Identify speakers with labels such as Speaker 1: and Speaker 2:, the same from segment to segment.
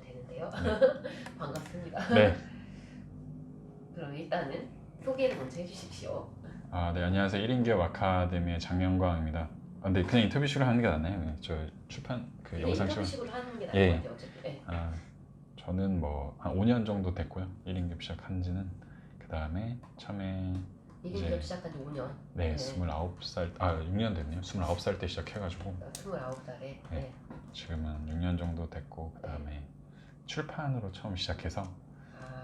Speaker 1: 되는데요.
Speaker 2: 네.
Speaker 1: 반갑습니다.
Speaker 2: 네.
Speaker 1: 그럼 일단은 소개를 먼저 해주십시오.
Speaker 2: 네, 안녕하세요. 1인 기업 아카데미의 장영광입니다. 근데 그냥 인터뷰식으로 하는 게 낫나요? 저 출판 그
Speaker 1: 그냥
Speaker 2: 영상
Speaker 1: 인터뷰식으로 하는 게 나을
Speaker 2: 예.
Speaker 1: 것 같아요. 어차피. 네.
Speaker 2: 저는 뭐 한 5년 정도 됐고요. 1인 기업 시작한 지는. 그 다음에 처음에
Speaker 1: 1인
Speaker 2: 이제
Speaker 1: 기업 시작한 지 5년.
Speaker 2: 네, 29살, 6년 됐네요. 29살 때 시작해가지고
Speaker 1: 29살에.
Speaker 2: 네.
Speaker 1: 네.
Speaker 2: 지금은 6년 정도 됐고, 그 다음에 출판으로 처음 시작해서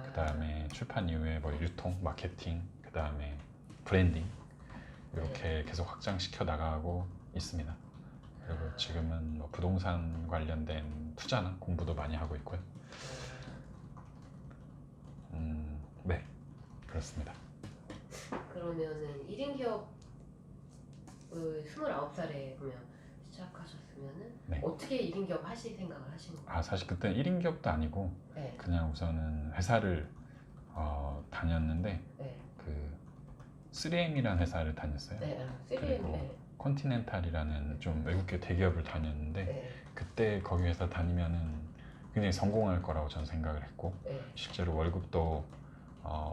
Speaker 2: 그 다음에 출판 이후에 뭐 유통, 마케팅, 그 다음에 브랜딩 이렇게 계속 확장시켜 나가고 있습니다. 그리고 지금은 뭐 부동산 관련된 투자나 공부도 많이 하고 있고요. 네, 그렇습니다.
Speaker 1: 그러면은 1인 기업을 29살에 보면 시작하셨으면은
Speaker 2: 네.
Speaker 1: 어떻게 1인 기업 하실 생각을 하신 거예요?
Speaker 2: 사실 그때는 1인 기업도 아니고
Speaker 1: 네.
Speaker 2: 그냥 우선은 회사를 다녔는데
Speaker 1: 네.
Speaker 2: 그 3M이라는 회사를 다녔어요.
Speaker 1: 네.
Speaker 2: 그리고
Speaker 1: 네.
Speaker 2: 컨티넨탈이라는 좀 외국계 대기업을 다녔는데
Speaker 1: 네.
Speaker 2: 그때 거기 회사 다니면은 굉장히 성공할 거라고 저는 생각을 했고
Speaker 1: 네.
Speaker 2: 실제로 월급도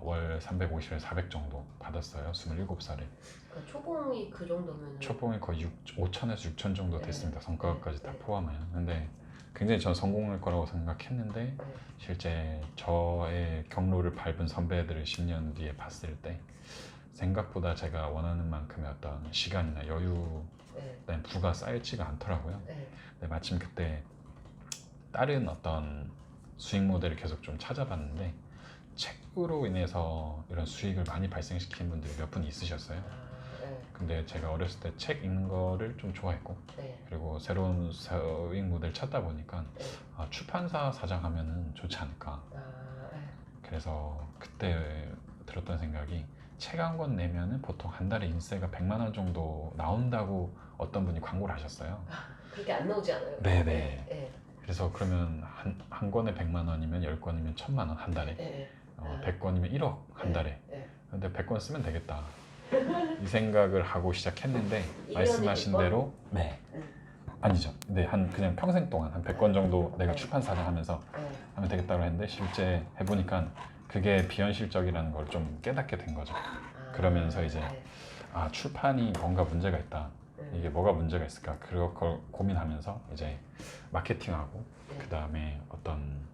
Speaker 2: 월 350에서 400 정도 받았어요. 27살에.
Speaker 1: 그러니까 초봉이 그 정도면
Speaker 2: 초봉이 거의 5천에서 6천 정도
Speaker 1: 네.
Speaker 2: 됐습니다. 성과까지 다
Speaker 1: 네.
Speaker 2: 포함하면. 근데 굉장히 전 성공할 거라고 생각했는데
Speaker 1: 네.
Speaker 2: 실제 저의 경로를 밟은 선배들을 10년 뒤에 봤을 때 생각보다 제가 원하는 만큼의 어떤 시간이나 여유,
Speaker 1: 네.
Speaker 2: 그다음에 부가 쌓여지가 않더라고요.
Speaker 1: 네.
Speaker 2: 근데 마침 그때 다른 어떤 수익 모델을 계속 좀 찾아봤는데 책으로 인해서 이런 수익을 많이 발생시킨 분들이 몇 분 있으셨어요.
Speaker 1: 네.
Speaker 2: 근데 제가 어렸을 때 책 읽는 거를 좀 좋아했고
Speaker 1: 네.
Speaker 2: 그리고 새로운 수익 모델 찾다 보니까
Speaker 1: 네.
Speaker 2: 출판사 사장하면은 좋지 않을까.
Speaker 1: 네.
Speaker 2: 그래서 그때 들었던 생각이 책 한 권 내면은 보통 한 달에 인세가 100만 원 정도 나온다고 어떤 분이 광고를 하셨어요.
Speaker 1: 그렇게 안 나오지 않아요?
Speaker 2: 네네.
Speaker 1: 네.
Speaker 2: 그래서 그러면 한 권에 100만 원이면 10권이면 1000만 원 한 달에.
Speaker 1: 네.
Speaker 2: 100권이면 1억 한 달에.
Speaker 1: 네.
Speaker 2: 근데 100권 쓰면 되겠다. 이 생각을 하고 시작했는데
Speaker 1: 1년에
Speaker 2: 말씀하신
Speaker 1: 100권?
Speaker 2: 대로 네. 아니죠. 네, 그냥 평생 동안 한 100권 정도 내가
Speaker 1: 네.
Speaker 2: 출판사를 하면서
Speaker 1: 네.
Speaker 2: 하면 되겠다고 했는데 실제 해보니까 그게 비현실적이라는 걸 좀 깨닫게 된 거죠. 그러면서 이제 출판이 뭔가 문제가 있다. 이게 뭐가 문제가 있을까? 그걸 고민하면서 이제 마케팅하고 그 다음에 어떤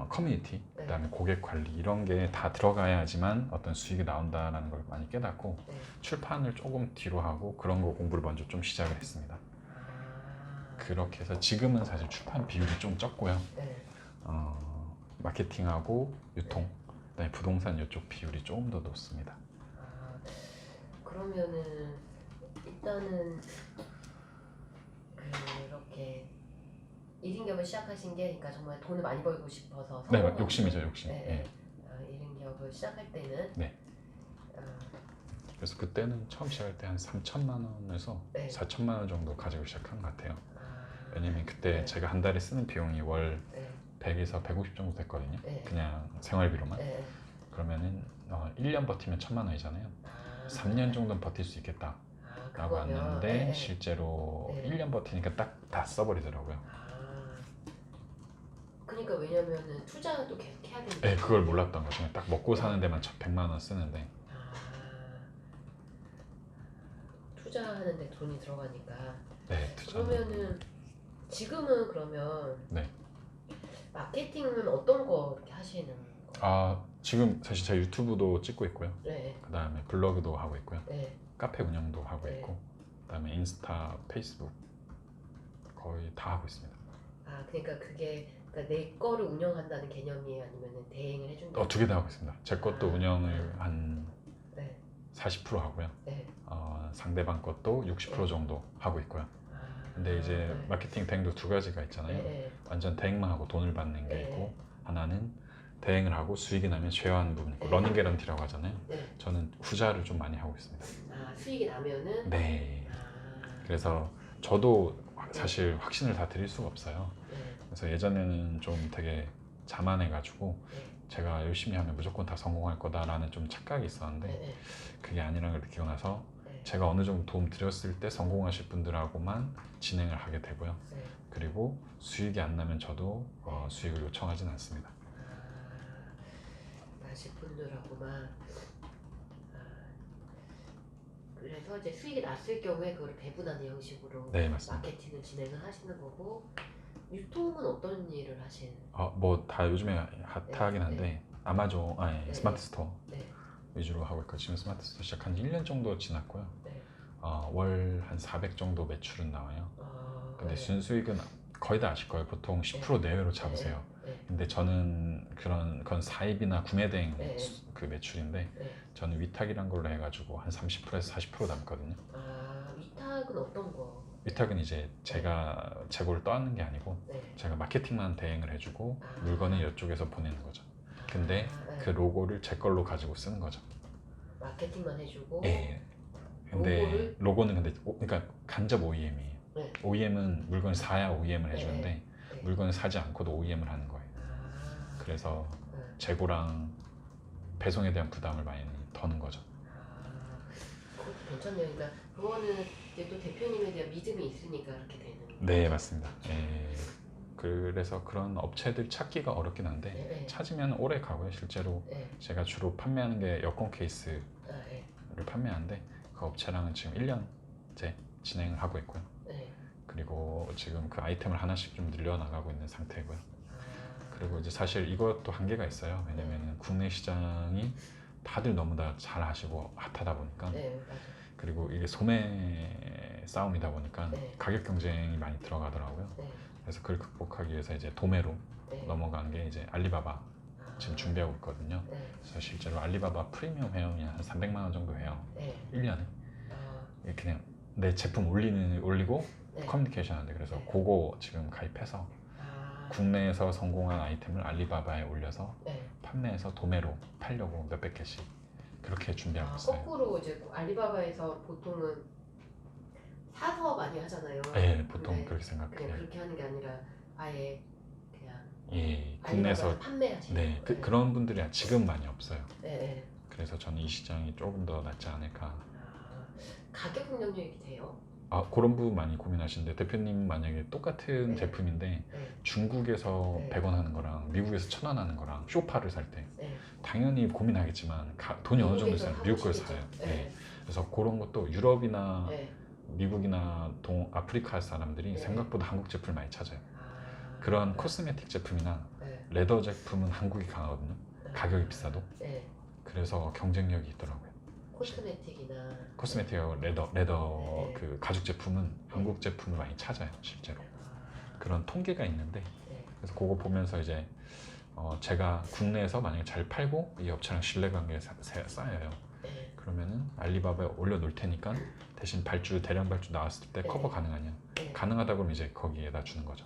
Speaker 2: 커뮤니티, 그 다음에 고객 관리 이런 게 다 들어가야지만 어떤 수익이 나온다는 걸 많이 깨닫고 출판을 조금 뒤로 하고 그런 거 공부를 먼저 좀 시작을 했습니다. 그렇게 해서 지금은 사실 출판 비율이 좀 적고요. 마케팅하고 유통, 그다음에 부동산 이쪽 비율이 조금 더 높습니다.
Speaker 1: 그러면은 일단은 그렇게 1인 기업을 시작하신 게 그러니까 정말 돈을 많이 벌고 싶어서
Speaker 2: 네, 욕심이죠, 욕심.
Speaker 1: 네. 1인 기업을 시작할 때는
Speaker 2: 네. 그래서 그때는 처음 시작할 때 한 3천만 원에서
Speaker 1: 네.
Speaker 2: 4천만 원 정도 가지고 시작한 것 같아요. 왜냐면 그때 제가 한 달에 쓰는 비용이 월 100에서 150 정도 됐거든요. 그냥 생활비로만. 그러면은 1년 버티면 1,000만 원이잖아요. 3년 정도는 버틸 수 있겠다 라고 왔는데 실제로 1년 버티니까 딱 다 써버리더라고요.
Speaker 1: 그러니까 왜냐면은 투자도 계속 해야 되니까.
Speaker 2: 네, 그걸 몰랐던 거죠. 딱 먹고 사는 데만 100만 원 쓰는데
Speaker 1: 투자하는데 돈이 들어가니까.
Speaker 2: 네, 투자.
Speaker 1: 그러면은 지금은 그러면
Speaker 2: 네.
Speaker 1: 마케팅은 어떤 거 이렇게 하시는 거예요?
Speaker 2: 지금 사실 제 유튜브도 찍고 있고요.
Speaker 1: 네.
Speaker 2: 그 다음에 블로그도 하고 있고요.
Speaker 1: 네.
Speaker 2: 카페 운영도 하고
Speaker 1: 네.
Speaker 2: 있고 그 다음에 인스타, 페이스북 거의 다 하고 있습니다.
Speaker 1: 그러니까 그게 내 거를 운영한다는 개념이에요? 아니면 대행을 해준다?
Speaker 2: 두 개 다 하고 있습니다. 제 것도 운영을 한
Speaker 1: 네.
Speaker 2: 40% 하고요.
Speaker 1: 네.
Speaker 2: 상대방 것도 60% 정도 하고 있고요. 근데 이제 마케팅 대행도 두 가지가 있잖아요.
Speaker 1: 네.
Speaker 2: 완전 대행만 하고 돈을 받는 게
Speaker 1: 네.
Speaker 2: 있고 하나는 대행을 하고 수익이 나면 쉐어하는 부분 있고
Speaker 1: 네.
Speaker 2: 러닝 개런티라고 하잖아요.
Speaker 1: 네.
Speaker 2: 저는 후자를 좀 많이 하고 있습니다.
Speaker 1: 수익이 나면은?
Speaker 2: 네. 그래서 저도 사실 확신을 다 드릴 수가 없어요. 그래서 예전에는 좀 되게 자만해가지고 제가 열심히 하면 무조건 다 성공할 거다라는 좀 착각이 있었는데 그게 아니라는 걸 느끼고 나서 제가 어느 정도 도움 드렸을 때 성공하실 분들하고만 진행을 하게 되고요.
Speaker 1: 네.
Speaker 2: 그리고 수익이 안 나면 저도 수익을 요청하진 않습니다.
Speaker 1: 마실 분들하고만. 그래서 이제 수익이 났을 경우에 그걸 배분하는 형식으로
Speaker 2: 네, 맞습니다.
Speaker 1: 마케팅을 진행을 하시는 거고, 유통은 어떤 일을 하시는?
Speaker 2: 뭐 다 요즘에 핫하긴 한데 아마존,
Speaker 1: 네.
Speaker 2: 스마트 스토어
Speaker 1: 네.
Speaker 2: 위주로 하고 있고, 지금 스마트 스토어 시작한 지 1년 정도 지났고요.
Speaker 1: 네.
Speaker 2: 월 한 400 정도 매출은 나와요. 근데
Speaker 1: 네.
Speaker 2: 순수익은 거의 다 아실 거예요. 보통 10% 내외로 잡으세요.
Speaker 1: 네.
Speaker 2: 근데 저는 그건 사입이나 구매 대행
Speaker 1: 네.
Speaker 2: 그 매출인데,
Speaker 1: 네.
Speaker 2: 저는 위탁이란 걸로 해가지고 한 30%에서 40% 남거든요.
Speaker 1: 위탁은 어떤 거?
Speaker 2: 위탁은 이제 제가 재고를 떠안는 게 아니고
Speaker 1: 네.
Speaker 2: 제가 마케팅만 대행을 해주고 물건을 이쪽에서 보내는 거죠. 근데
Speaker 1: 네.
Speaker 2: 그 로고를 제 걸로 가지고 쓰는 거죠.
Speaker 1: 마케팅만 해주고.
Speaker 2: 예. 근데 로고는 그러니까 간접 OEM이에요.
Speaker 1: 네.
Speaker 2: OEM은 물건을 사야 OEM을 해주는데
Speaker 1: 네.
Speaker 2: 물건을 사지 않고도 OEM을 하는 거예요. 그래서 재고랑 배송에 대한 부담을 많이 더는 거죠.
Speaker 1: 그것도 괜찮네요. 그러니까 그거는 이제 또 대표님에 대한 믿음이 있으니까 그렇게 되는.
Speaker 2: 네, 맞습니다. 그래서 그런 업체들 찾기가 어렵긴 한데
Speaker 1: 네.
Speaker 2: 찾으면 오래 가고요. 실제로
Speaker 1: 네.
Speaker 2: 제가 주로 판매하는 게 여권 케이스를
Speaker 1: 네.
Speaker 2: 판매하는데, 그 업체랑은 지금 1년째 진행을 하고 있고요.
Speaker 1: 네.
Speaker 2: 그리고 지금 그 아이템을 하나씩 좀 늘려나가고 있는 상태고요. 그리고 이제 사실 이것도 한계가 있어요. 왜냐면은 국내 시장이 다들 너무 다 잘 하시고 핫하다 보니까,
Speaker 1: 네. 맞아요.
Speaker 2: 그리고 이게 소매 싸움이다 보니까
Speaker 1: 네.
Speaker 2: 가격 경쟁이 많이 들어가더라고요.
Speaker 1: 네.
Speaker 2: 그래서 그걸 극복하기 위해서 이제 도매로
Speaker 1: 네.
Speaker 2: 넘어간 게 이제 알리바바 지금 준비하고 있거든요.
Speaker 1: 네.
Speaker 2: 그래서 실제로 알리바바 프리미엄 회원이 한 300만 원 정도 해요.
Speaker 1: 네.
Speaker 2: 1년에. 그냥 내 제품 올리고
Speaker 1: 네.
Speaker 2: 커뮤니케이션 하는데, 그래서
Speaker 1: 네.
Speaker 2: 그거 지금 가입해서 국내에서 성공한 아이템을 알리바바에 올려서
Speaker 1: 네.
Speaker 2: 판매해서 도매로 팔려고 몇백 개씩 그렇게 준비하고 있어요.
Speaker 1: 거꾸로 이제 알리바바에서 보통은 사서 많이 하잖아요.
Speaker 2: 네, 보통
Speaker 1: 근데
Speaker 2: 그렇게
Speaker 1: 그냥
Speaker 2: 생각해요.
Speaker 1: 그렇게 하는 게 아니라 아예 그냥
Speaker 2: 국내에서
Speaker 1: 판매하시는.
Speaker 2: 네, 그런 분들이 지금 많이 없어요.
Speaker 1: 네.
Speaker 2: 그래서 저는 이 시장이 조금 더 낫지 않을까.
Speaker 1: 가격 경쟁력이 돼요?
Speaker 2: 그런 부분 많이 고민하시는데, 대표님 만약에 똑같은
Speaker 1: 네.
Speaker 2: 제품인데
Speaker 1: 네.
Speaker 2: 중국에서
Speaker 1: 네.
Speaker 2: 100원 하는 거랑 미국에서 1000원 하는 거랑 쇼파를 살 때
Speaker 1: 네.
Speaker 2: 당연히 고민하겠지만 돈이 어느 정도 있어요. 미국 걸
Speaker 1: 싶겠죠.
Speaker 2: 사요.
Speaker 1: 네.
Speaker 2: 그래서 그런 것도 유럽이나
Speaker 1: 네.
Speaker 2: 미국이나 아프리카 사람들이
Speaker 1: 네.
Speaker 2: 생각보다 한국 제품을 많이 찾아요. 그런 코스메틱 제품이나
Speaker 1: 네.
Speaker 2: 레더 제품은 한국이 강하거든요. 가격이 비싸도.
Speaker 1: 네.
Speaker 2: 그래서 경쟁력이 있더라고요.
Speaker 1: 코스메틱이나
Speaker 2: 레더
Speaker 1: 네.
Speaker 2: 그 가죽 제품은 한국 제품을 많이 찾아요, 실제로. 그런 통계가 있는데,
Speaker 1: 네.
Speaker 2: 그래서 그거 보면서 이제 제가 국내에서 만약에 잘 팔고 이 업체랑 신뢰관계가 쌓여요.
Speaker 1: 네.
Speaker 2: 그러면은 알리바바에 올려놓을 테니까 대신 대량 발주 나왔을 때
Speaker 1: 네.
Speaker 2: 커버 가능하냐?
Speaker 1: 네.
Speaker 2: 가능하다 그러면 이제 거기에다 주는 거죠.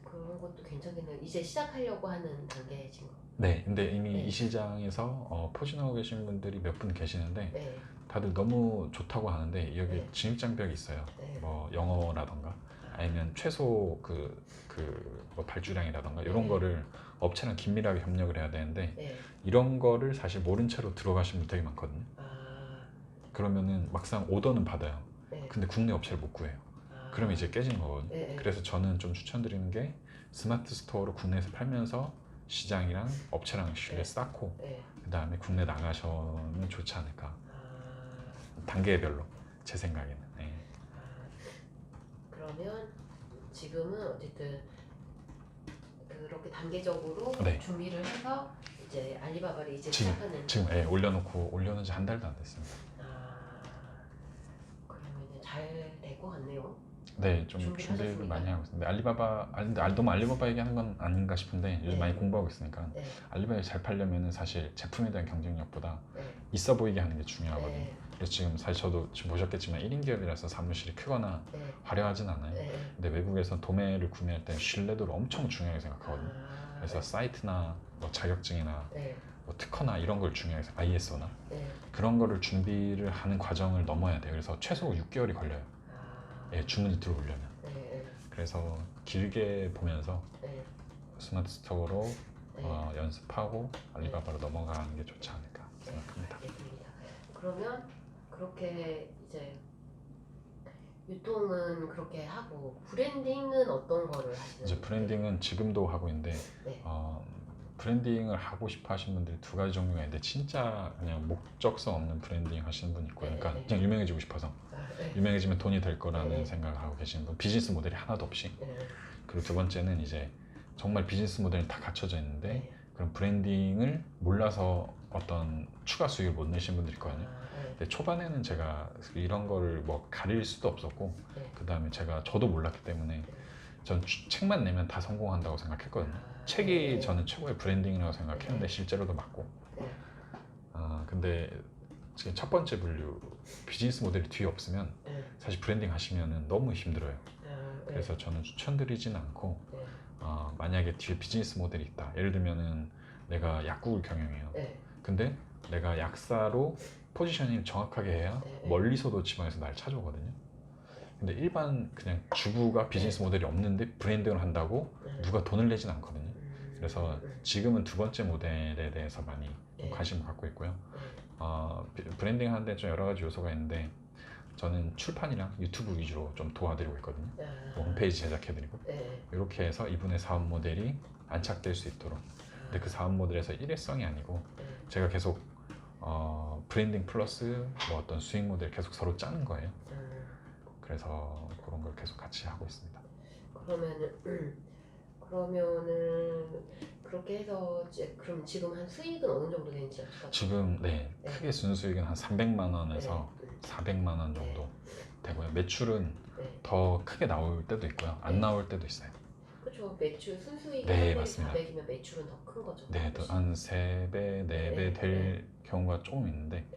Speaker 1: 그런 것도 괜찮겠네요. 이제 시작하려고 하는 단계이신 거.
Speaker 2: 네, 근데 이미
Speaker 1: 네.
Speaker 2: 이 시장에서 포진하고 계신 분들이 몇 분 계시는데
Speaker 1: 네.
Speaker 2: 다들 너무 좋다고 하는데 여기
Speaker 1: 네.
Speaker 2: 진입장벽이 있어요.
Speaker 1: 네.
Speaker 2: 뭐 영어라던가 아니면 최소 뭐 발주량이라던가 이런
Speaker 1: 네.
Speaker 2: 거를 업체랑 긴밀하게 협력을 해야 되는데,
Speaker 1: 네.
Speaker 2: 이런 거를 사실 모른 채로 들어가신 분 되게 많거든요. 그러면은 막상 오더는 받아요.
Speaker 1: 네.
Speaker 2: 근데 국내 업체를 못 구해요. 그러면 이제 깨지는 거거든요.
Speaker 1: 네.
Speaker 2: 그래서 저는 좀 추천드리는 게 스마트 스토어로 국내에서 팔면서 시장이랑 업체랑 신뢰 쌓고
Speaker 1: 네.
Speaker 2: 그 다음에 국내 나가시면 좋지 않을까. 단계별로 제 생각에는. 네.
Speaker 1: 그러면 지금은 어쨌든 그렇게 단계적으로
Speaker 2: 네.
Speaker 1: 준비를 해서 이제 알리바바를 이제
Speaker 2: 지금
Speaker 1: 시작하는.
Speaker 2: 올려놓은 지 한 달도 안 됐습니다.
Speaker 1: 그러면 잘 될 것 같네요.
Speaker 2: 네, 좀
Speaker 1: 준비를
Speaker 2: 준비를
Speaker 1: 하셨습니까?
Speaker 2: 많이 하고 있습니다. 너무 알리바바 얘기하는 건 아닌가 싶은데 요즘
Speaker 1: 네.
Speaker 2: 많이 공부하고 있으니까
Speaker 1: 네.
Speaker 2: 알리바바에 잘 팔려면은 사실 제품에 대한 경쟁력보다
Speaker 1: 네.
Speaker 2: 있어 보이게 하는 게 중요하거든요.
Speaker 1: 네.
Speaker 2: 그래서 지금 사실 저도 지금 보셨겠지만 1인 기업이라서 사무실이 크거나
Speaker 1: 네.
Speaker 2: 화려하진 않아요.
Speaker 1: 네.
Speaker 2: 근데 외국에서 도매를 구매할 때 신뢰도를 엄청 중요하게 생각하거든요. 그래서 사이트나 뭐 자격증이나
Speaker 1: 네.
Speaker 2: 뭐 특허나 이런 걸 중요하게 ISO나
Speaker 1: 네.
Speaker 2: 그런 거를 준비를 하는 과정을 넘어야 돼요. 그래서 최소 6개월이 걸려요. 주문이 들어오려면.
Speaker 1: 네.
Speaker 2: 그래서 길게 보면서
Speaker 1: 네.
Speaker 2: 스마트 스토어로
Speaker 1: 네.
Speaker 2: 연습하고 알리바바로 넘어가는 게 좋지 않을까 생각합니다.
Speaker 1: 알겠습니다. 그러면 그렇게 이제 유통은 그렇게 하고 브랜딩은 어떤 거를 하시는
Speaker 2: 이제
Speaker 1: 거예요?
Speaker 2: 브랜딩은 지금도 하고 있는데
Speaker 1: 네.
Speaker 2: 브랜딩을 하고 싶어 하시는 분들이 두 가지 종류가 있는데 진짜 그냥 목적성 없는 브랜딩 하시는 분이 있고요.
Speaker 1: 네,
Speaker 2: 그러니까
Speaker 1: 네.
Speaker 2: 그냥 유명해지고 싶어서
Speaker 1: 네.
Speaker 2: 유명해지면 돈이 될 거라는
Speaker 1: 네.
Speaker 2: 생각을 하고 계시는 분, 비즈니스 모델이 하나도 없이.
Speaker 1: 네.
Speaker 2: 그리고 두 번째는 이제 정말 비즈니스 모델이 다 갖춰져 있는데
Speaker 1: 네.
Speaker 2: 그런 브랜딩을 몰라서 어떤 추가 수익을 못 내신 분들이 있거든요.
Speaker 1: 네.
Speaker 2: 근데 초반에는 제가 이런 거를 뭐 가릴 수도 없었고
Speaker 1: 네.
Speaker 2: 그 다음에 제가 저도 몰랐기 때문에 전 책만 내면 다 성공한다고 생각했거든요. 책이 저는 최고의 브랜딩이라고 생각했는데 실제로도 맞고.
Speaker 1: 네.
Speaker 2: 근데 지금 첫 번째 분류 비즈니스 모델이 뒤에 없으면
Speaker 1: 네.
Speaker 2: 사실 브랜딩 하시면 너무 힘들어요.
Speaker 1: 네.
Speaker 2: 그래서 저는 추천드리진 않고
Speaker 1: 네.
Speaker 2: 만약에 뒤에 비즈니스 모델이 있다. 예를 들면은 내가 약국을 경영해요.
Speaker 1: 네.
Speaker 2: 근데 내가 약사로 포지셔닝 정확하게 해야
Speaker 1: 네.
Speaker 2: 멀리서도 지방에서 날 찾아오거든요. 근데 일반 그냥 주부가 비즈니스 모델이 없는데 브랜딩을 한다고
Speaker 1: 네.
Speaker 2: 누가 돈을 내진 않거든요. 그래서 지금은 두 번째 모델에 대해서 많이 좀 관심을 갖고 있고요. 브랜딩 하는데 좀 여러 가지 요소가 있는데 저는 출판이랑 유튜브 위주로 좀 도와드리고 있거든요. 홈페이지 제작해드리고 이렇게 해서 이분의 사업 모델이 안착될 수 있도록. 근데 그 사업 모델에서 일회성이 아니고 제가 계속 브랜딩 플러스 뭐 어떤 수익 모델 계속 서로 짜는 거예요. 그래서 그런 걸 계속 같이 하고 있습니다.
Speaker 1: 그러면은 그렇게 해서 그럼 지금 한 수익은 어느 정도 되는지 여쭤봐도
Speaker 2: 지금 크게 순수익은 한 300만 원에서 400만 원 정도 되고요. 매출은 더 크게 나올 때도 있고요. 안 나올 때도 있어요.
Speaker 1: 그렇죠. 매출 순수익이
Speaker 2: 네, 맞습니다.
Speaker 1: 400이면 매출은 더 큰 거죠.
Speaker 2: 네, 한 3배, 4배 될 경우가 조금 있는데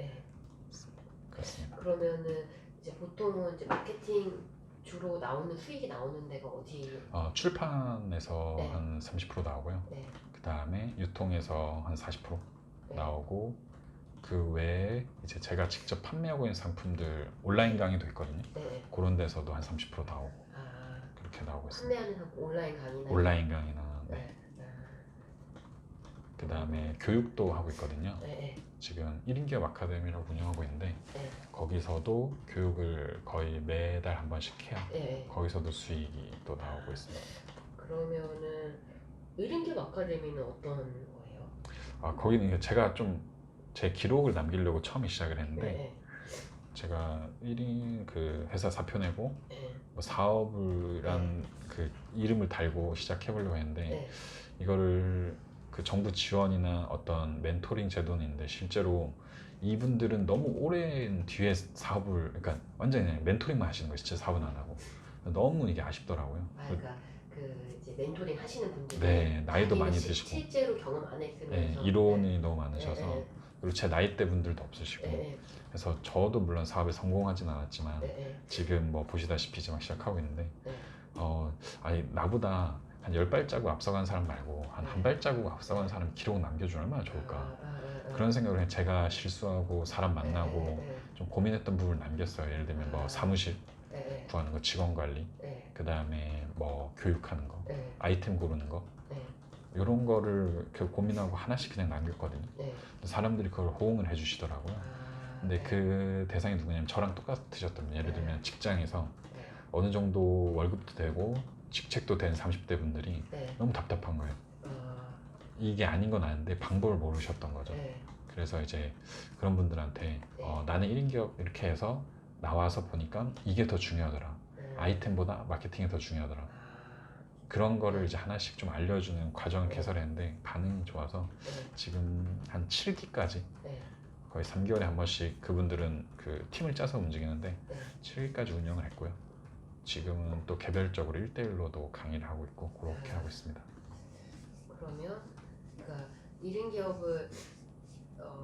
Speaker 2: 그렇습니다.
Speaker 1: 그러면은 이제 보통은 이제 마케팅 주로 나오는 수익이 나오는 데가 어디?
Speaker 2: 출판에서 한 30% 나오고요. 그 다음에 유통에서 한 40% 나오고 그 외에 이제 제가 직접 판매하고 있는 상품들 온라인 강의도 있거든요. 그런 데서도 한 30% 나오고 그렇게 나오고 있습니다.
Speaker 1: 판매하는 온라인 강의나
Speaker 2: 온라인 강의나 그 다음에 교육도 하고 있거든요. 지금 1인 기업 아카데미라고 운영하고 있는데 거기서도 교육을 거의 매달 한 번씩 해야 거기서도 수익이 또 나오고 있습니다.
Speaker 1: 그러면은 1인 기업 아카데미는 어떤 거예요?
Speaker 2: 거기는 이제 제가 좀 제 기록을 남기려고 처음에 시작을 했는데 제가 1인 그 회사 사표 내고 뭐 사업이란 그 이름을 달고 시작해 보려고 했는데 이거를 그 정부 지원이나 어떤 멘토링 제도는 있는데 실제로 이분들은 너무 오랜 뒤에 사업을 그러니까 완전히 그냥 멘토링만 하시는 거예요. 진짜 사업은 안 하고 너무 이게 아쉽더라고요.
Speaker 1: 그러니까 그 이제 멘토링 하시는 분들
Speaker 2: 나이도 많이 드시고
Speaker 1: 실제로 경험 안 했으면서
Speaker 2: 이론이 너무 많으셔서 그리고 제 나이대 분들도 없으시고 그래서 저도 물론 사업에 성공하진 않았지만 지금 뭐 보시다시피 이제 막 시작하고 있는데 아니 나보다 한 10발자국 앞서간 사람 말고 한 발자국 앞서간 사람 기록을 남겨주면 얼마나 좋을까 그런 생각을 해. 제가 실수하고 사람 만나고 좀 고민했던 부분을 남겼어요. 예를 들면 뭐 사무실 구하는 거, 직원 관리, 그 다음에 뭐 교육하는 거, 아이템 고르는 거 이런 거를 고민하고 하나씩 그냥 남겼거든요. 사람들이 그걸 호응을 해주시더라고요. 근데 그 대상이 누구냐면 저랑 똑같으셨던 분. 예를 들면 직장에서 어느 정도 월급도 되고 직책도 된 30대 분들이 너무 답답한 거예요. 이게 아닌 건 아는데 방법을 모르셨던 거죠. 그래서 이제 그런 분들한테 나는 1인 기업 이렇게 해서 나와서 보니까 이게 더 중요하더라. 아이템보다 마케팅이 더 중요하더라. 그런 거를 이제 하나씩 좀 알려주는 과정을 개설했는데 반응이 좋아서 지금 한 7기까지 거의 3개월에 한 번씩 그분들은 그 팀을 짜서 움직이는데 7기까지 운영을 했고요. 지금은 또 개별적으로 1대1로도 강의를 하고 있고 그렇게 하고 있습니다.
Speaker 1: 그러면 그러니까 1인 기업을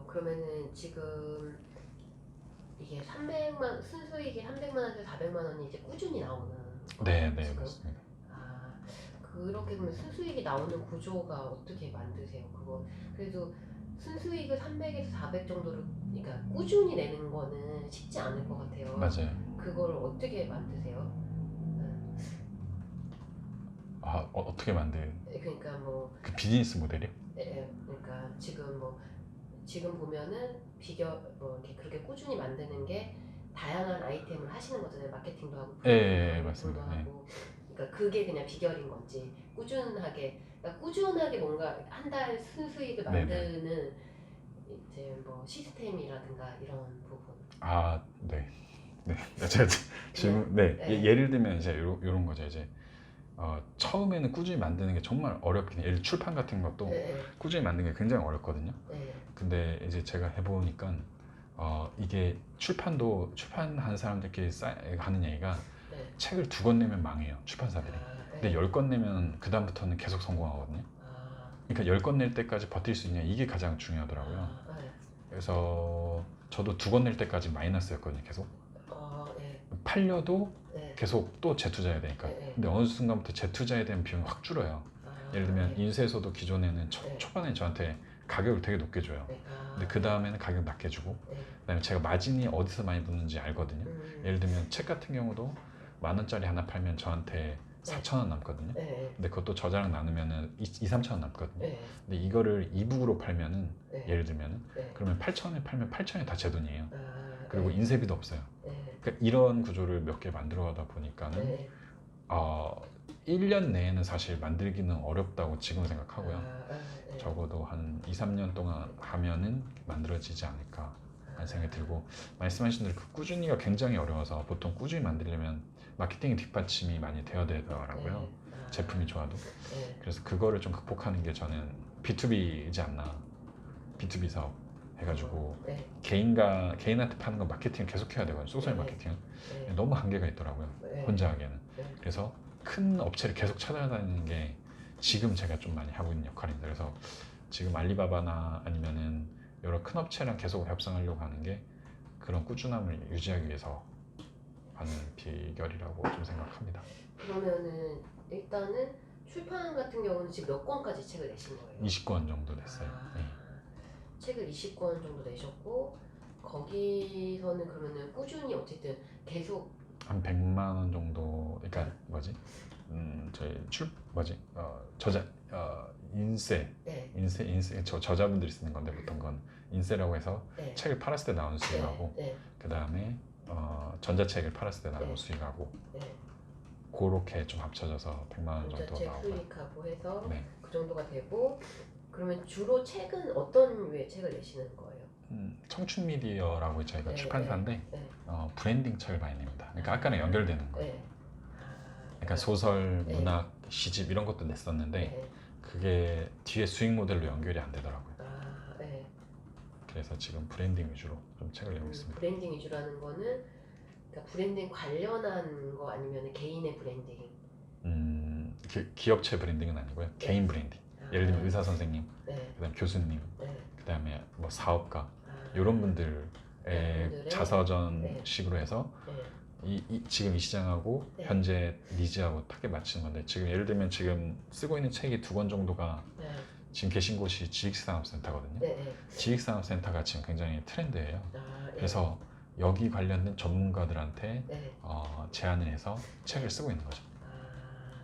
Speaker 1: 그러면은 지금 이게 순수익이 300만 원에서 400만 원이 이제 꾸준히 나오는
Speaker 2: 네, 맞습니다.
Speaker 1: 그렇게 보면 순수익이 나오는 구조가 어떻게 만드세요? 그거 그래도 순수익을 300에서 400 정도를 그러니까 꾸준히 내는 거는 쉽지 않을 것 같아요.
Speaker 2: 맞아요.
Speaker 1: 그걸 어떻게 만드세요?
Speaker 2: 어떻게 만든?
Speaker 1: 그러니까 뭐
Speaker 2: 그 비즈니스 모델이요?
Speaker 1: 그러니까 지금 뭐 지금 보면은 뭐 이렇게 그렇게 꾸준히 만드는 게 다양한 아이템을 하시는 거잖아요. 마케팅도 하고
Speaker 2: 예,
Speaker 1: 브랜딩도
Speaker 2: 맞습니다. 네.
Speaker 1: 하고. 그러니까 그게 그냥 비결인 건지 그러니까 꾸준하게 뭔가 한 달 순수익을 만드는 이제 뭐 시스템이라든가 이런 부분.
Speaker 2: 아, 네. 네. 제가 질문, 네. 예를 들면 이제 요런 거죠. 이제 처음에는 꾸준히 만드는 게 정말 어렵긴 해요. 예를 들어 출판 같은 것도 꾸준히 만드는 게 굉장히 어렵거든요. 근데 이제 제가 해보니까 이게 출판하는 사람들끼리 하는 얘기가 책을 2권 내면 망해요, 출판사들이. 근데 10권 내면 그 다음부터는 계속 성공하거든요. 그러니까 10권 낼 때까지 버틸 수 있냐, 이게 가장 중요하더라고요. 그래서 저도 2권 낼 때까지 마이너스였거든요, 계속. 팔려도 계속 또 재투자해야 되니까. 근데 어느 순간부터 재투자에 대한 비용이 확 줄어요. 예를 들면 인쇄소도 기존에는 초반에 저한테 가격을 되게 높게 줘요. 근데 그 다음에는 가격 낮게 주고, 그다음에 제가 마진이 어디서 많이 붙는지 알거든요. 예를 들면 책 같은 경우도 10,000원짜리 하나 팔면 저한테 4,000원 남거든요. 근데 그것도 저자랑 나누면은 2-3,000원 남거든요. 근데 이거를 이북으로 팔면은 예를 들면은 그러면 8,000원에 팔면 8,000원이 다 제 돈이에요. 그리고 인쇄비도 없어요. 그러니까 이런 구조를 몇 개 만들어 가다 보니까는 1년 내에는 사실 만들기는 어렵다고 지금 생각하고요. 적어도 한 2-3년 동안 하면은 만들어지지 않을까 하는 생각이 들고, 말씀하신 대로 그 꾸준히가 굉장히 어려워서 보통 꾸준히 만들려면 마케팅 뒷받침이 많이 되어야 되더라고요. 제품이 좋아도. 그래서 그거를 좀 극복하는 게 저는 B2B이지 않나. B2B 사업 해가지고 개인한테 파는 건 마케팅을 계속 해야 되거든요. 소셜 마케팅은 너무 한계가 있더라고요, 혼자 하기에는. 그래서 큰 업체를 계속 찾아다니는 게 지금 제가 좀 많이 하고 있는 역할입니다. 그래서 지금 알리바바나 아니면은 여러 큰 업체랑 계속 협상하려고 하는 게 그런 꾸준함을 유지하기 위해서 하는 비결이라고 좀 생각합니다.
Speaker 1: 그러면은 일단은 출판 같은 경우는 지금 몇 권까지 책을 내신 거예요?
Speaker 2: 20권 정도 됐어요.
Speaker 1: 책을 20권 정도 내셨고, 거기서는 그러면은 꾸준히 어쨌든 계속
Speaker 2: 한 100만 원 정도, 그러니까 저희 저자 인쇄 저자분들이 쓰는 건데 보통 건 인쇄라고 해서 책을 팔았을 때 나오는 수익하고 그 다음에 전자책을 팔았을 때 나오는 수익하고 그렇게 좀 합쳐져서 100만 원 정도
Speaker 1: 전자책
Speaker 2: 나오고
Speaker 1: 수익하고 해서 그 정도가 되고. 그러면 주로 책은 어떤 류의 책을 내시는 거예요?
Speaker 2: 청춘 미디어라고 저희가 출판사인데 브랜딩 책을 많이 냅니다. 그러니까 아까랑 연결되는 거예요. 그러니까 소설, 문학, 시집 이런 것도 냈었는데 그게 뒤에 수익 모델로 연결이 안 되더라고요. 그래서 지금 브랜딩 위주로 좀 책을 내고 있습니다.
Speaker 1: 브랜딩 위주라는 거는 그러니까 브랜딩 관련한 거 아니면 개인의 브랜딩?
Speaker 2: 기업체 브랜딩은 아니고요. 개인 브랜딩. 예를 들면 의사 선생님, 그다음 교수님, 그다음에 뭐 사업가 이런 분들의 자서전식으로 해서 지금 이 시장하고 현재 니즈하고 타겟 맞추는 건데, 지금 예를 들면 지금 쓰고 있는 책이 2권 정도가 지금 계신 곳이 지식산업센터거든요. 지식산업센터가 지금 굉장히 트렌드예요. 그래서 여기 관련된 전문가들한테 제안을 해서 책을 쓰고 있는 거죠.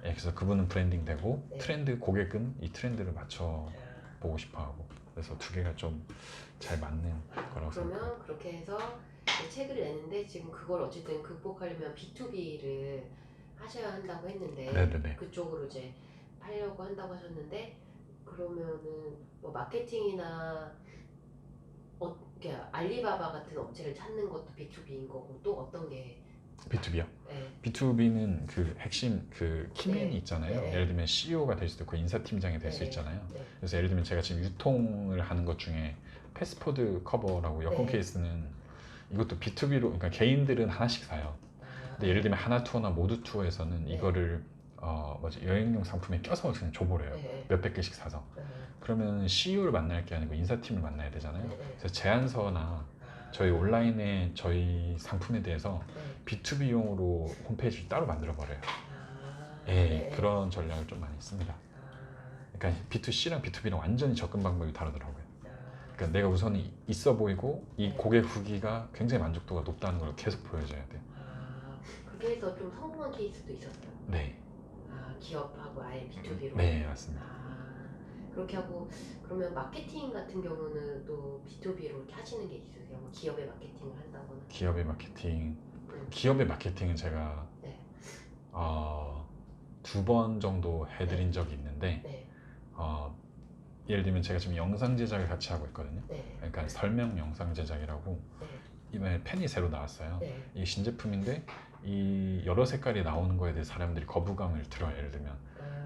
Speaker 2: 그래서 그분은 브랜딩 되고 트렌드 고객은 이 트렌드를 맞춰 보고 싶어하고, 그래서 2개가 좀 잘 맞는 거라고 생각합니다.
Speaker 1: 그러면 그렇게 해서 책을 내는데 지금 그걸 어쨌든 극복하려면 B2B를 하셔야 한다고 했는데 그쪽으로 이제 하려고 한다고 하셨는데, 그러면은 뭐 마케팅이나 알리바바 같은 업체를 찾는 것도 B2B인 거고, 또 어떤 게
Speaker 2: B2B요? B2B는 그 핵심 그 키맨이 있잖아요. 예를 들면 CEO가 될 수도 있고 인사팀장이 될 수 있잖아요. 그래서 예를 들면 제가 지금 유통을 하는 것 중에 패스트푸드 커버라고 여권 케이스는 이것도 B2B로, 그러니까 개인들은 하나씩 사요. 근데 예를 들면 하나투어나 모두투어에서는 이거를 여행용 상품에 껴서 그냥 줘버려요. 몇백 개씩 사서. 그러면 CEO를 만날 게 아니고 인사팀을 만나야 되잖아요. 그래서 제안서나 저희 온라인에 저희 상품에 대해서 B2B용으로 홈페이지를 따로 만들어버려요. 그런 전략을 좀 많이 씁니다. 그러니까 B2C랑 B2B랑 완전히 접근 방법이 다르더라고요. 그러니까 내가 우선 있어 보이고 이 고객 후기가 굉장히 만족도가 높다는 걸 계속 보여줘야 돼요.
Speaker 1: 그렇게 해서 좀 성공한 케이스도 있었어요? 기업하고 아예 B2B로?
Speaker 2: 네, 맞습니다.
Speaker 1: 그렇게 하고 그러면 마케팅 같은 경우는 또 B2B로 이렇게 하시는 게 있으세요? 뭐 기업의 마케팅을 한다거나.
Speaker 2: 기업의 기업의 마케팅은 제가
Speaker 1: 네.
Speaker 2: 2번 정도 해드린 적이 있는데
Speaker 1: 네.
Speaker 2: 예를 들면 제가 지금 영상 제작을 같이 하고 있거든요.
Speaker 1: 네.
Speaker 2: 그러니까 설명 영상 제작이라고
Speaker 1: 네.
Speaker 2: 이번에 펜이 새로 나왔어요.
Speaker 1: 네.
Speaker 2: 이 신제품인데 이 여러 색깔이 나오는 거에 대해 사람들이 거부감을 들어요. 예를 들면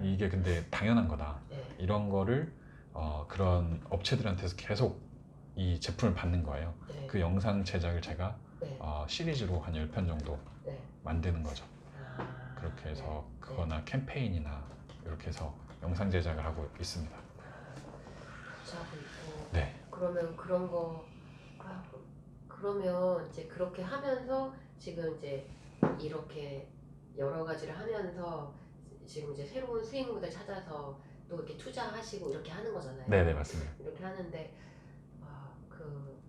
Speaker 2: 이게 근데 당연한 거다.
Speaker 1: 네.
Speaker 2: 이런 거를 그런 업체들한테서 계속 이 제품을 받는 거예요.
Speaker 1: 네.
Speaker 2: 그 영상 제작을 제가
Speaker 1: 네.
Speaker 2: 시리즈로 한 10편 정도
Speaker 1: 네.
Speaker 2: 만드는 거죠. 그렇게 해서 그거나 캠페인이나 이렇게 해서 영상 제작을 하고 있습니다.
Speaker 1: 하고 있고.
Speaker 2: 네.
Speaker 1: 그러면 그런 거 그러면 이제 그렇게 하면서 지금 이제 이렇게 여러 가지를 하면서 지금 이제 새로운 수익 모델 찾아서 또 이렇게 투자하시고 이렇게 하는 거잖아요.
Speaker 2: 네네 맞습니다.
Speaker 1: 이렇게 하는데 그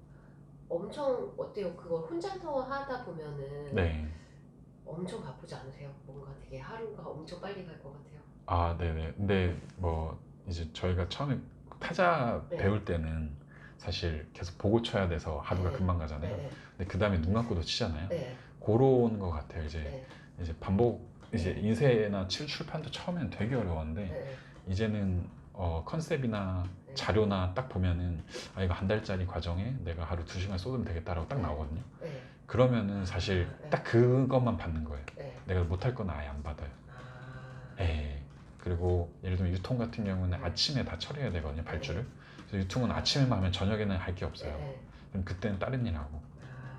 Speaker 1: 엄청 어때요? 그걸 혼자서 하다 보면은
Speaker 2: 네.
Speaker 1: 엄청 바쁘지 않으세요? 뭔가 되게 하루가 엄청 빨리 갈 것 같아요.
Speaker 2: 네네. 근데 뭐 이제 저희가 처음에 타자
Speaker 1: 네.
Speaker 2: 배울 때는 사실 계속 보고 쳐야 돼서 하루가
Speaker 1: 네.
Speaker 2: 금방 가잖아요.
Speaker 1: 네.
Speaker 2: 근데 그 다음에 눈 감고도 치잖아요.
Speaker 1: 네.
Speaker 2: 그런 거 같아요. 이제
Speaker 1: 네.
Speaker 2: 이제 반복 이제 인쇄나 출판도 처음엔 되게 어려웠는데
Speaker 1: 네.
Speaker 2: 이제는 컨셉이나
Speaker 1: 네.
Speaker 2: 자료나 딱 보면은 이거 한 달짜리 과정에 내가 하루 2시간 쏟으면 되겠다라고 딱
Speaker 1: 네.
Speaker 2: 나오거든요.
Speaker 1: 네.
Speaker 2: 그러면은 사실
Speaker 1: 네.
Speaker 2: 딱 그것만 받는 거예요.
Speaker 1: 네.
Speaker 2: 내가 못할 건 아예 안 받아요. 그리고 예를 들면 유통 같은 경우는 아침에 다 처리해야 되거든요. 발주를. 그래서 유통은 아침에만 하면 저녁에는 할 게 없어요.
Speaker 1: 네.
Speaker 2: 그럼 그때는 다른 일 하고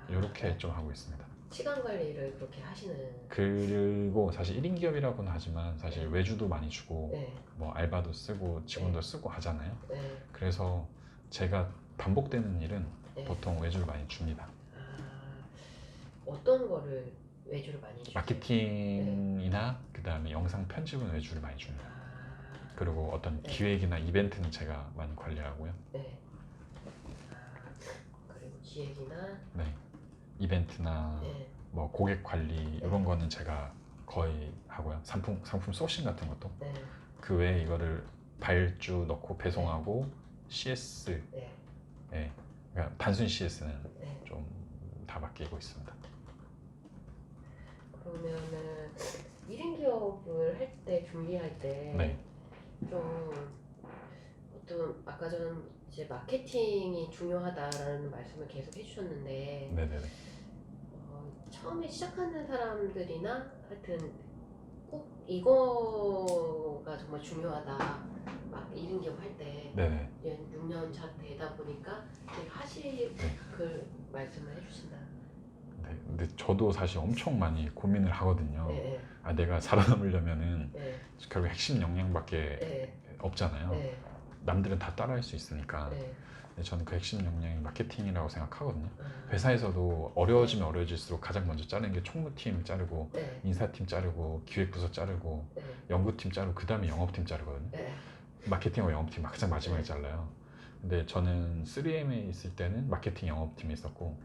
Speaker 2: 이렇게
Speaker 1: 네.
Speaker 2: 좀 하고 있습니다.
Speaker 1: 시간 관리를 그렇게 하시는.
Speaker 2: 그리고 사실 1인 기업이라고는 하지만 사실 외주도 많이 주고
Speaker 1: 네.
Speaker 2: 뭐 알바도 쓰고 직원도
Speaker 1: 네.
Speaker 2: 쓰고 하잖아요.
Speaker 1: 네.
Speaker 2: 그래서 제가 반복되는 일은
Speaker 1: 네.
Speaker 2: 보통 외주를 많이 줍니다.
Speaker 1: 어떤 거를 외주를 많이 주세요?
Speaker 2: 마케팅이나 그 다음에 영상 편집은 외주를 많이 줍니다. 그리고 어떤
Speaker 1: 네.
Speaker 2: 기획이나 이벤트는 제가 많이 관리하고요.
Speaker 1: 네. 그리고 기획이나.
Speaker 2: 네. 이벤트나
Speaker 1: 네.
Speaker 2: 뭐 고객 관리 이런 거는 제가 거의 하고요. 상품 소싱 같은 것도.
Speaker 1: 네.
Speaker 2: 그 외에 이거를 발주 넣고 배송하고 CS,
Speaker 1: 네.
Speaker 2: 네. 그러니까 단순 CS는
Speaker 1: 네.
Speaker 2: 좀 다 맡기고 있습니다.
Speaker 1: 그러면은 1인 기업을 할 때 준비할 때
Speaker 2: 네.
Speaker 1: 좀 어떤 아까 전 이제 마케팅이 중요하다라는 말씀을 계속 해주셨는데
Speaker 2: 네네네.
Speaker 1: 처음에 시작하는 사람들이나 하여튼 꼭 이거가 정말 중요하다. 막 1인 기업 할 때
Speaker 2: 네네.
Speaker 1: 6년 차 되다 보니까 하실 그 말씀을 해주신다.
Speaker 2: 네. 근데 저도 사실 엄청 많이 고민을 하거든요.
Speaker 1: 네.
Speaker 2: 내가 살아남으려면은
Speaker 1: 네.
Speaker 2: 결국 핵심 역량밖에
Speaker 1: 네.
Speaker 2: 없잖아요.
Speaker 1: 네.
Speaker 2: 남들은 다 따라할 수 있으니까.
Speaker 1: 네.
Speaker 2: 근데 저는 그 핵심 역량이 마케팅이라고 생각하거든요. 회사에서도 어려워지면 어려워질수록 가장 먼저 자르는 게 총무팀 자르고
Speaker 1: 네.
Speaker 2: 인사팀 자르고 기획부서 자르고
Speaker 1: 네.
Speaker 2: 연구팀 자르고 그 다음에 영업팀 자르거든요.
Speaker 1: 네.
Speaker 2: 마케팅하고 영업팀 가장 마지막에 잘라요. 근데 저는 3M에 있을 때는 마케팅 영업팀이 있었고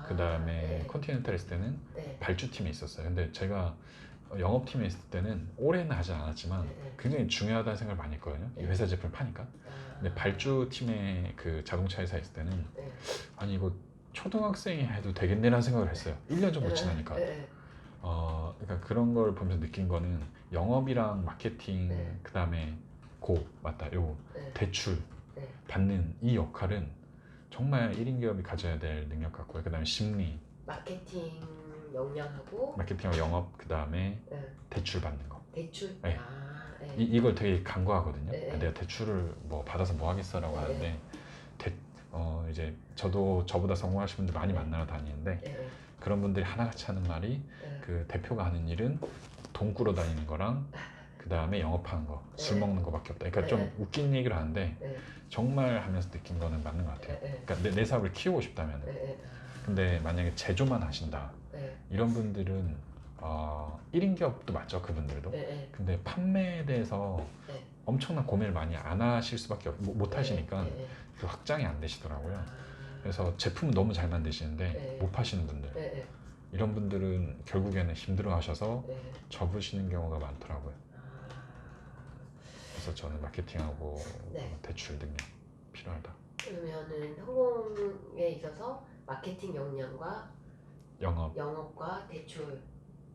Speaker 2: 그 다음에
Speaker 1: 네.
Speaker 2: 컨티넨탈 있을 때는
Speaker 1: 네.
Speaker 2: 발주팀이 있었어요. 근데 제가 영업팀에 있을 때는 오래는 하진 않았지만
Speaker 1: 네.
Speaker 2: 굉장히 중요하다는 생각을 많이 했거든요. 이 회사 제품을 파니까. 근데 발주팀에 그 자동차 회사에 있을 때는
Speaker 1: 네.
Speaker 2: 아니 이거 초등학생이 해도 되겠네라는 생각을 했어요. 1년 좀 못
Speaker 1: 네.
Speaker 2: 지나니까.
Speaker 1: 네.
Speaker 2: 그러니까 그런 걸 보면서 느낀 거는 영업이랑 마케팅
Speaker 1: 네.
Speaker 2: 그 다음에 맞다 요
Speaker 1: 네.
Speaker 2: 대출
Speaker 1: 네.
Speaker 2: 받는 이 역할은 정말 1인 기업이 가져야 될 능력 같고요. 그 다음에 심리,
Speaker 1: 마케팅 역량하고
Speaker 2: 마케팅과 영업 그 다음에
Speaker 1: 네.
Speaker 2: 대출 받는 거.
Speaker 1: 대출.
Speaker 2: 네.
Speaker 1: 네.
Speaker 2: 이걸 되게 간과하거든요.
Speaker 1: 네.
Speaker 2: 내가 대출을 뭐 받아서 뭐 하겠어라고
Speaker 1: 네.
Speaker 2: 하는데 이제 저도 저보다 성공하신 분들 많이
Speaker 1: 네.
Speaker 2: 만나러 다니는데
Speaker 1: 네.
Speaker 2: 그런 분들이 하나같이 하는 말이
Speaker 1: 네.
Speaker 2: 그 대표가 하는 일은 돈 꾸러 다니는 거랑 그 다음에 영업하는 거, 술
Speaker 1: 네.
Speaker 2: 먹는 거밖에 없다. 그러니까
Speaker 1: 네.
Speaker 2: 좀 웃긴 얘기를 하는데
Speaker 1: 네.
Speaker 2: 정말 하면서 느낀 거는 맞는 것 같아요.
Speaker 1: 네.
Speaker 2: 그러니까 내 사업을 키우고 싶다면.
Speaker 1: 네.
Speaker 2: 근데 만약에 제조만 하신다.
Speaker 1: 네.
Speaker 2: 이런 분들은 1인 기업도 맞죠, 그분들도.
Speaker 1: 네.
Speaker 2: 근데 판매에 대해서
Speaker 1: 네.
Speaker 2: 엄청난 고민을 많이 안 하실 수밖에 못 하시니까
Speaker 1: 네.
Speaker 2: 그 확장이 안 되시더라고요. 그래서 제품은 너무 잘 만드시는데
Speaker 1: 네.
Speaker 2: 못 파시는 분들,
Speaker 1: 네.
Speaker 2: 이런 분들은 결국에는 힘들어 하셔서
Speaker 1: 네.
Speaker 2: 접으시는 경우가 많더라고요. 있어서 저는 마케팅하고
Speaker 1: 네.
Speaker 2: 대출 능력 필요하다.
Speaker 1: 그러면은 성공에 있어서 마케팅 역량과 영업과 대출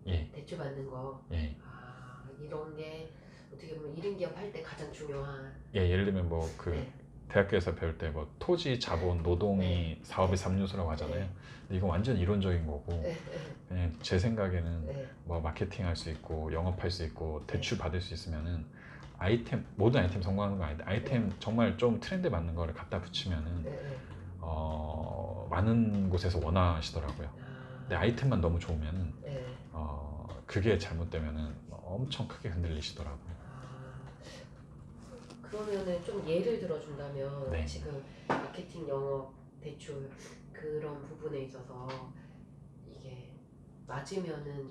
Speaker 2: 예,
Speaker 1: 대출 받는 거.
Speaker 2: 예,
Speaker 1: 이런 게 어떻게 보면 1인 기업 할 때 가장 중요한.
Speaker 2: 예. 예를 들면 뭐 그
Speaker 1: 네.
Speaker 2: 대학교에서 배울 때 뭐 토지, 자본, 노동이
Speaker 1: 네.
Speaker 2: 사업의 3요소라고 하잖아요.
Speaker 1: 네.
Speaker 2: 근데 이건 완전 이론적인 거고
Speaker 1: 네.
Speaker 2: 그냥 제 생각에는
Speaker 1: 네.
Speaker 2: 뭐 마케팅할 수 있고 영업할 수 있고 대출 받을 수 있으면은 아이템 모든 아이템 성공하는 거 아닌데 아이템 정말 좀 트렌드 맞는 거를 갖다 붙이면은
Speaker 1: 네. 네.
Speaker 2: 많은 곳에서 원하시더라고요. 근데 아이템만 너무 좋으면은
Speaker 1: 네.
Speaker 2: 그게 잘못되면은 엄청 크게 흔들리시더라고요.
Speaker 1: 그러면은 좀 예를 들어준다면
Speaker 2: 네.
Speaker 1: 지금 마케팅, 영업, 대출 그런 부분에 있어서 이게 맞으면은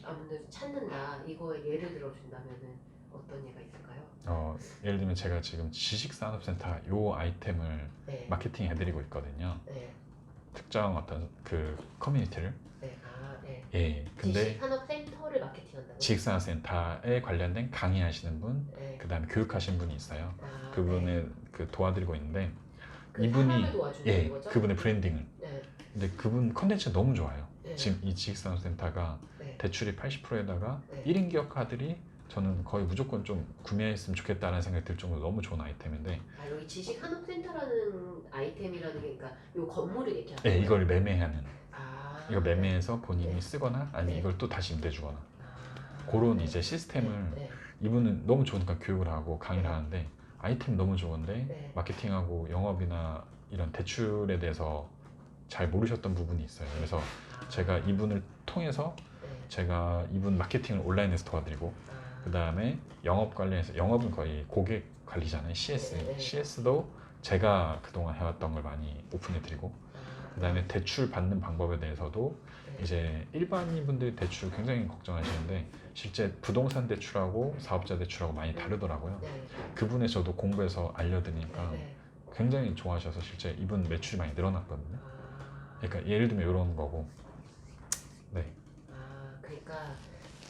Speaker 1: 아무래도 찾는다 이거에 예를 들어준다면은 어떤 예가 있을까요?
Speaker 2: 예를 들면 제가 지금 지식산업센터 요 아이템을
Speaker 1: 네.
Speaker 2: 마케팅 해드리고 있거든요.
Speaker 1: 네.
Speaker 2: 특정 어떤 그 커뮤니티를.
Speaker 1: 네. 네.
Speaker 2: 예. 근데
Speaker 1: 지식산업센터를 마케팅한다고요?
Speaker 2: 지식산업센터에 관련된 강의하시는 분,
Speaker 1: 네.
Speaker 2: 그다음에 교육하시는 분이 있어요.
Speaker 1: 네.
Speaker 2: 그분을 그 도와드리고 있는데
Speaker 1: 그
Speaker 2: 이분이
Speaker 1: 사람을 도와주는 거죠?
Speaker 2: 그분의 브랜딩을.
Speaker 1: 네.
Speaker 2: 근데 그분 컨텐츠 너무 좋아요.
Speaker 1: 네.
Speaker 2: 지금 이 지식산업센터가
Speaker 1: 네.
Speaker 2: 대출이 80%에다가
Speaker 1: 네.
Speaker 2: 1인 기업가들이 저는 거의 무조건 좀 구매했으면 좋겠다는 생각이 들 정도로 너무 좋은 아이템인데
Speaker 1: 여기 지식산업센터라는 아이템이라는 게 그러니까 요 건물을 얘기하는
Speaker 2: 네,
Speaker 1: 거예요?
Speaker 2: 이걸 매매하는 이거
Speaker 1: 네.
Speaker 2: 매매해서 본인이
Speaker 1: 네.
Speaker 2: 쓰거나 아니면
Speaker 1: 네.
Speaker 2: 이걸 또 다시 임대 주거나 그런 이제 시스템을
Speaker 1: 네.
Speaker 2: 이분은 너무 좋으니까 교육을 하고 강의를
Speaker 1: 네.
Speaker 2: 하는데 아이템 너무 좋은데
Speaker 1: 네.
Speaker 2: 마케팅하고 영업이나 이런 대출에 대해서 잘 모르셨던 부분이 있어요. 그래서 제가 이분을 통해서
Speaker 1: 네.
Speaker 2: 제가 이분 마케팅을 온라인에서 도와드리고 그 다음에 영업 관련해서 영업은 거의 고객 관리잖아요. CS.
Speaker 1: 네.
Speaker 2: CS도 제가 그동안 해왔던 걸 많이 오픈해드리고 그 다음에 대출 받는 방법에 대해서도
Speaker 1: 네.
Speaker 2: 이제 일반인 분들이 대출 굉장히 걱정하시는데 실제 부동산 대출하고 사업자 대출하고 많이 다르더라고요.
Speaker 1: 네.
Speaker 2: 그분에 저도 공부해서 알려드리니까
Speaker 1: 네.
Speaker 2: 굉장히 좋아하셔서 실제 이분 매출이 많이 늘어났거든요. 그러니까 예를 들면 이런 거고. 네.
Speaker 1: 그러니까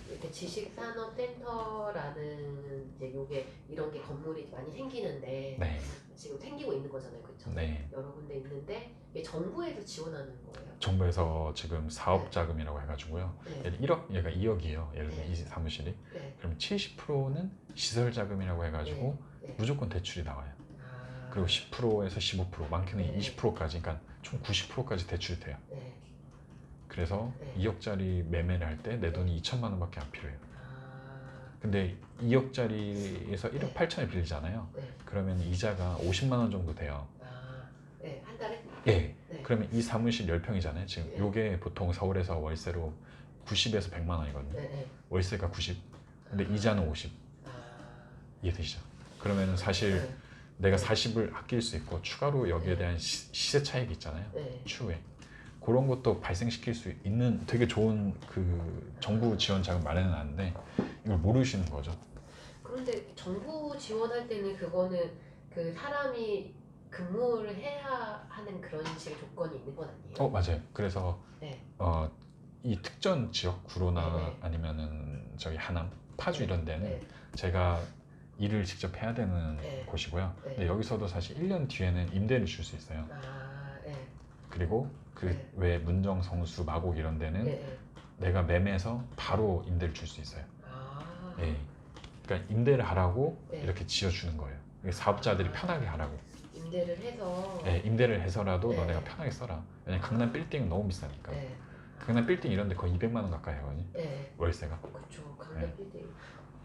Speaker 1: 이렇게 지식산업센터라는 이제 요게 이런 게 건물이 많이 생기는데
Speaker 2: 네.
Speaker 1: 지금 생기고 있는 거잖아요, 그렇죠?
Speaker 2: 네.
Speaker 1: 여러 군데 있는데 이게 정부에서 지원하는 거예요.
Speaker 2: 정부에서 지금 사업 자금이라고 해가지고요.
Speaker 1: 네.
Speaker 2: 예를 1억, 얘가 2억이에요. 예를 들면
Speaker 1: 네.
Speaker 2: 이 사무실이.
Speaker 1: 네.
Speaker 2: 그럼 70%는 시설 자금이라고 해가지고
Speaker 1: 네. 네.
Speaker 2: 무조건 대출이 나와요. 그리고 10%에서 15%, 많게는
Speaker 1: 네.
Speaker 2: 20%까지, 그러니까 총 90%까지 대출이 돼요.
Speaker 1: 네.
Speaker 2: 그래서
Speaker 1: 네.
Speaker 2: 2억짜리 매매를 할 때 내 돈이 2천만 원밖에 안 필요해요. 근데 2억짜리에서 1억 8천을 빌리잖아요.
Speaker 1: 네.
Speaker 2: 그러면 이자가 50만 원 정도 돼요.
Speaker 1: 네. 한 달에?
Speaker 2: 예.
Speaker 1: 네.
Speaker 2: 그러면 이 사무실 10평이잖아요. 지금
Speaker 1: 네.
Speaker 2: 요게 보통 서울에서 월세로 90에서 100만 원이거든요.
Speaker 1: 네.
Speaker 2: 월세가 90. 근데 이자는 50. 이해되시죠? 그러면은 사실
Speaker 1: 네.
Speaker 2: 내가 40을 아낄 수 있고 추가로 여기에
Speaker 1: 네.
Speaker 2: 대한 시세 차익이 있잖아요.
Speaker 1: 네.
Speaker 2: 추후에. 그런 것도 발생시킬 수 있는 되게 좋은 그 정부 지원 자금 마련하는데 이걸 모르시는 거죠.
Speaker 1: 그런데 정부 지원할 때는 그거는 그 사람이 근무를 해야 하는 그런 식의 조건이 있는 건 아니에요?
Speaker 2: 맞아요. 그래서
Speaker 1: 네.
Speaker 2: 이 특정 지역 구로나
Speaker 1: 네.
Speaker 2: 아니면은 저기 하남, 파주
Speaker 1: 네.
Speaker 2: 이런 데는
Speaker 1: 네.
Speaker 2: 제가 일을 직접 해야 되는
Speaker 1: 네.
Speaker 2: 곳이고요.
Speaker 1: 네.
Speaker 2: 근데 여기서도 사실 1년 뒤에는 임대를 줄 수 있어요.
Speaker 1: 네.
Speaker 2: 그리고 그
Speaker 1: 네.
Speaker 2: 외 문정, 성수, 마곡 이런 데는
Speaker 1: 네.
Speaker 2: 내가 매매해서 바로 임대를 줄 수 있어요.
Speaker 1: 아.
Speaker 2: 예. 그러니까 임대를 하라고
Speaker 1: 네.
Speaker 2: 이렇게 지어주는 거예요. 사업자들이 편하게 하라고.
Speaker 1: 임대를 해서.
Speaker 2: 예, 임대를 해서라도
Speaker 1: 네.
Speaker 2: 너네가 편하게 써라. 왜냐면 강남 빌딩은 너무 비싸니까.
Speaker 1: 네.
Speaker 2: 강남 빌딩 이런 데 거의 200만 원 가까이 하거든요.
Speaker 1: 네.
Speaker 2: 월세가.
Speaker 1: 그렇죠. 강남
Speaker 2: 네.
Speaker 1: 빌딩.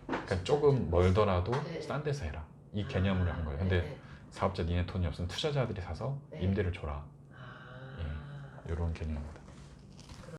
Speaker 2: 그러니까 조금 멀더라도
Speaker 1: 네.
Speaker 2: 싼 데서 해라. 이 개념으로 한 거예요. 근데 사업자 니네 돈이 없으면 투자자들이 사서
Speaker 1: 네.
Speaker 2: 임대를 줘라.
Speaker 1: 아.
Speaker 2: 이런 개념입니다.